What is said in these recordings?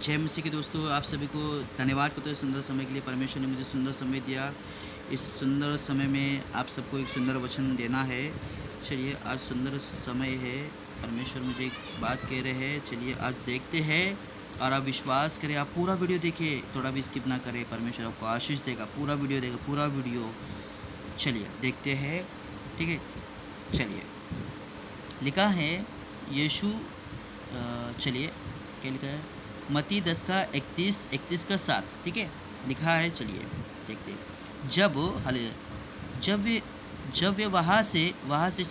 जय मसीह के दोस्तों, आप सभी को धन्यवाद करते हुए सुंदर समय के लिए परमेश्वर ने मुझे सुंदर समय दिया। इस सुंदर समय में आप सबको एक सुंदर वचन देना है। चलिए आज सुंदर समय है, परमेश्वर मुझे एक बात कह रहे हैं। चलिए आज देखते हैं और आप विश्वास करें, आप पूरा वीडियो देखिए, थोड़ा भी स्किप ना करें। परमेश्वर आपको आशीष देगा, पूरा वीडियो देगा, पूरा वीडियो। चलिए देखते हैं, ठीक है। चलिए लिखा है यीशु चलिए क्या लिखा है, मत्ती 10 का 31 का 7, ठीक है, लिखा है। चलिए देखते हैं। जब वे वहाँ से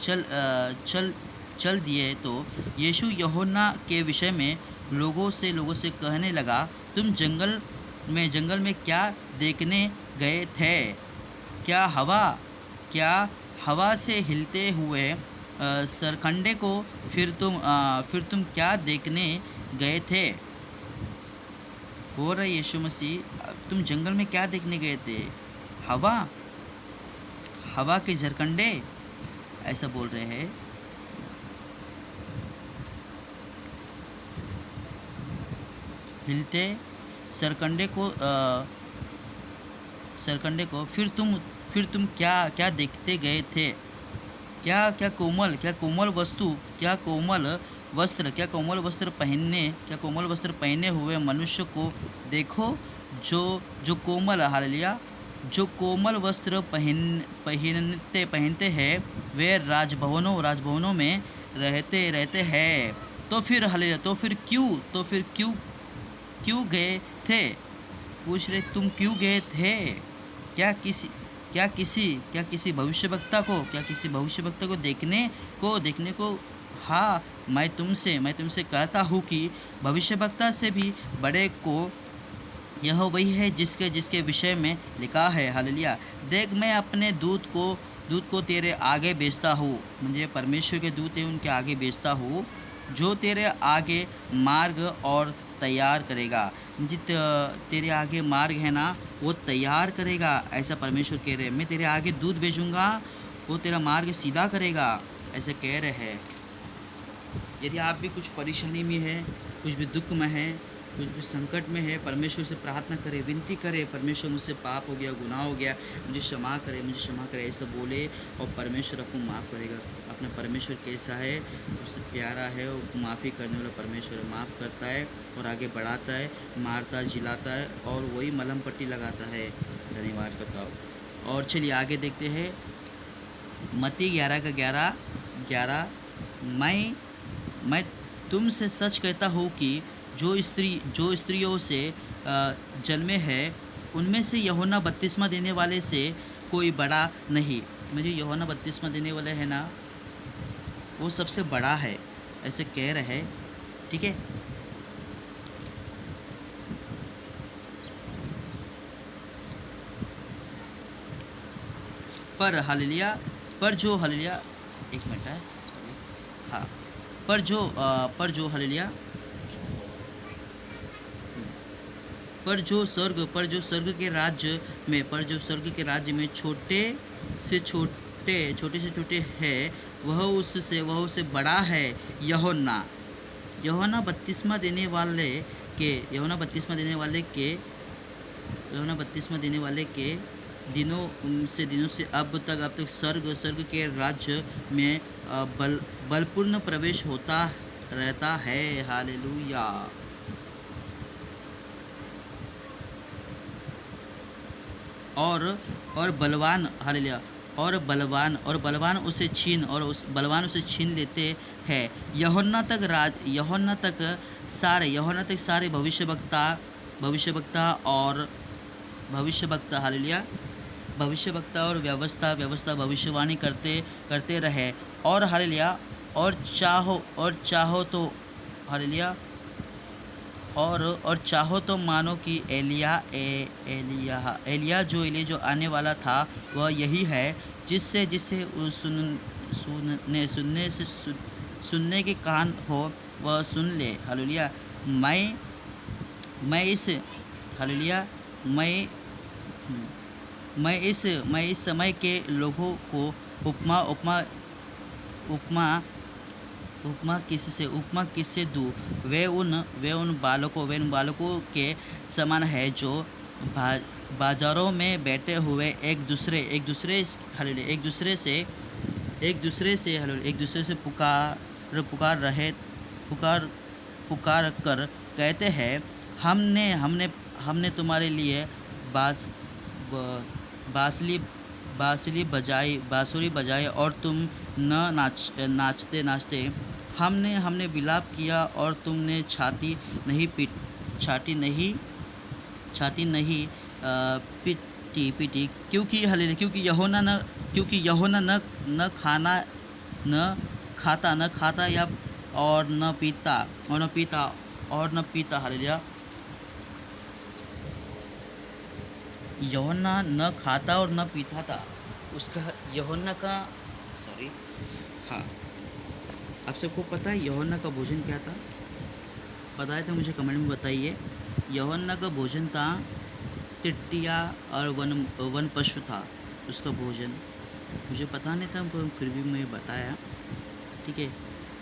चल दिए तो यीशु यूहन्ना के विषय में लोगों से कहने लगा, तुम जंगल में क्या देखने गए थे? क्या हवा से हिलते हुए सरकंडे को? फिर तुम क्या देखने गए थे? बोल रहे यीशु मसीह, तुम जंगल में क्या देखने गए थे? हवा हवा के झरकंडे, ऐसा बोल रहे हैं। हिलते सरकंडे को फिर तुम क्या क्या देखते गए थे? क्या कोमल वस्तु, क्या कोमल वस्त्र पहने हुए मनुष्य को देखो, जो जो कोमल हालेलुया जो कोमल वस्त्र पहनते हैं, वे राजभवनों में रहते हैं। तो फिर हालेलुया क्यों गए थे? पूछ रहे, तुम क्यों गए थे? क्या किसी क्या किसी भविष्यवक्ता को देखने को? हाँ, मैं तुमसे कहता हूँ कि भविष्यवक्ता से भी बड़े को यह वही है जिसके विषय में लिखा है। हालेलुया। देख, मैं अपने दूत को तेरे आगे भेजता हूँ। मुझे परमेश्वर के दूत है, उनके आगे भेजता हूँ, जो तेरे आगे मार्ग और तैयार करेगा। मुझे तेरे आगे मार्ग है ना, वो तैयार करेगा, ऐसा परमेश्वर कह रहे हैं। मैं तेरे आगे दूत भेजूँगा, वो तेरा मार्ग सीधा करेगा, ऐसे कह रहे हैं। यदि आप भी कुछ परेशानी में हैं, कुछ भी दुख में हैं, कुछ भी संकट में है, परमेश्वर से प्रार्थना करें, विनती करें, परमेश्वर मुझसे पाप हो गया, गुनाह हो गया, मुझे क्षमा करे, ऐसा बोले और परमेश्वर आपको माफ़ करेगा। अपना परमेश्वर कैसा है? सबसे प्यारा है, वो माफ़ी करने वाला परमेश्वर है। माफ़ करता है और आगे बढ़ाता है, मारता जिलाता है और वही मलहम पट्टी लगाता है। धन्यवाद करता हूँ। और चलिए आगे देखते हैं। मत्ती 11 का 11, मैं तुमसे सच कहता हूँ कि जो स्त्रियों से जन्मे हैं, उनमें से यूहन्ना बपतिस्मा देने वाले से कोई बड़ा नहीं। मुझे यूहन्ना बपतिस्मा देने वाले है ना, वो सबसे बड़ा है, ऐसे कह रहे हैं, ठीक है। पर हालेलुया एक मिनट है, हाँ। पर जो हालेलुया पर जो स्वर्ग के राज्य में छोटे से छोटे है, वह उससे बड़ा है। यूहन्ना बपतिस्मा देने वाले के दिनों से अब तक स्वर्ग के राज्य में बलपूर्ण प्रवेश होता रहता है। हालेलुया। और बलवान हालेलुया और बलवान उसे छीन लेते हैं। यूहन्ना तक सारे भविष्यवक्ता हालेलुया भविष्यवक्ता और व्यवस्था भविष्यवाणी करते रहे। और हालेलुया चाहो तो हालेलुया और चाहो तो मानो कि एलिया जो आने वाला था, वह यही है। जिससे सुनने के कान हो, वह सुन ले। हालेलुया। मैं इस हालेलुया मैं इस समय के लोगों को उपमा उपमा किससे दूँ? वे उन बालकों के समान है जो बा बाज़ारों में बैठे हुए एक दूसरे से पुकार रहे पुकार पुकार कर कहते हैं, हमने हमने हमने तुम्हारे लिए बास ब- बांसुरी बांसुरी बजाई और तुम न नाचते नाचते। हमने हमने विलाप किया और तुमने छाती नहीं पीटी, क्योंकि यूहन्ना न खाना न न खाता या और न पीता और न पीता हालेलुया। यूहन्ना न खाता और न पीता था। उसका यूहन्ना का सॉरी हाँ, आप सबको पता है यूहन्ना का भोजन क्या था? पता है तो मुझे कमेंट में बताइए। यूहन्ना का भोजन था टिट्टिया और वन पशु था उसका भोजन। मुझे पता नहीं था, पर फिर भी मैं बताया। ठीक है,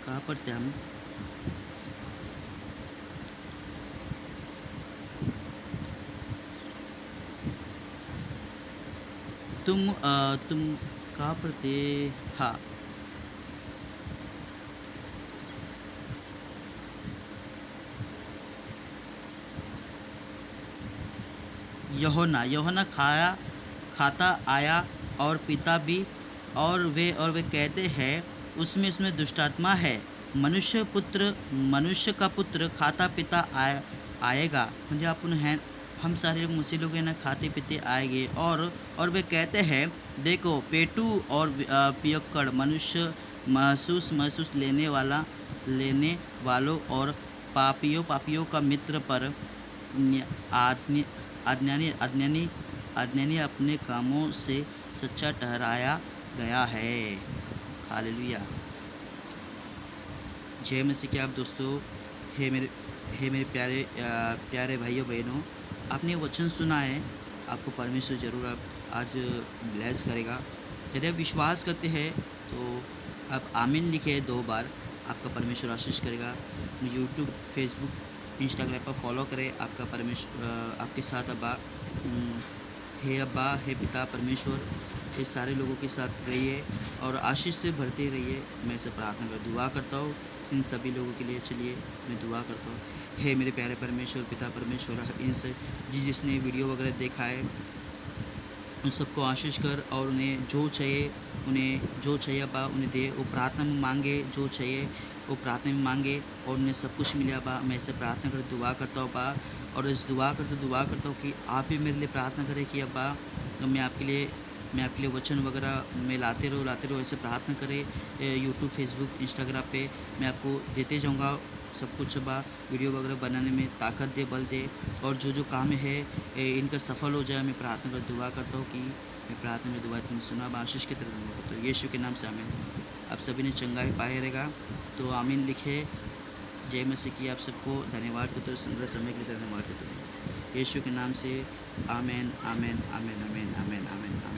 कहाँ पर थे हम? तुम कहाँ पर थे? हाँ, यूहन्ना खाता आया और पीता भी। और वे कहते हैं, उसमें दुष्टात्मा है। मनुष्य का पुत्र खाता पीता आएगा। म्हणजे आपण हैं, हम सारे मसीह लोग हैं ना, खाते पीते आएंगे। और वे कहते हैं, देखो पेटू और पियक्कड़ मनुष्य महसूस लेने वालों और पापियों का मित्र, पर आज्ञा अज्ञानी अपने कामों से सच्चा ठहराया गया है। हालेलुया। जय मसीह के आप दोस्तों। हे मेरे प्यारे भाइयों बहनों, आपने वचन सुना है, आपको परमेश्वर ज़रूर आप आज ब्लेस करेगा। यदि आप विश्वास करते हैं तो आप आमीन लिखे 2 बार, आपका परमेश्वर आशीष करेगा। यूट्यूब, फेसबुक, इंस्टाग्राम पर फॉलो करें। आपका परमेश्वर आपके साथ हे अब्बा, हे पिता परमेश्वर, ये सारे लोगों के साथ रहिए और आशीष से भरते रहिए। मैं इसे प्रार्थना कर दुआ करता हूँ इन सभी लोगों के लिए। चलिए मैं दुआ करता हूँ। हे मेरे प्यारे परमेश्वर, पिता परमेश्वर, इनसे जिसने वीडियो वगैरह देखा है उन सबको आशीष कर, और उन्हें जो चाहिए अब्बा उन्हें दे। वो प्रार्थना में मांगे जो चाहिए, वो प्रार्थना में मांगे और उन्हें सब कुछ मिले अब्बा। मैं इसे प्रार्थना कर दुआ करता हूँ अब्बा, और इस दुआ करता हूँ कि आप भी मेरे लिए प्रार्थना करें कि अब्बा तो मैं आपके लिए वचन वगैरह मैं लाते रहो। ऐसे प्रार्थना करें। यूट्यूब, फेसबुक, इंस्टाग्राम पे मैं आपको देते जाऊँगा सब कुछ अब्बा। वीडियो वगैरह बनाने में ताकत दे, बल दे, और जो काम है इनका सफल हो जाए। मैं प्रार्थना कर दुआ करता हूँ कि मैं प्रार्थना में दुआ तुमने सुना, आशीष की तरह। तो यीशु के नाम से आमीन। आप सभी ने चंगाई पाए रहेगा तो आमीन लिखे। जय मसीह की। आप सबको धन्यवाद करते हो, सुंदर समय के लिए धन्यवाद करते हो। यीशु के नाम से आमीन आमीन आमीन आमीन आमीन आमीन।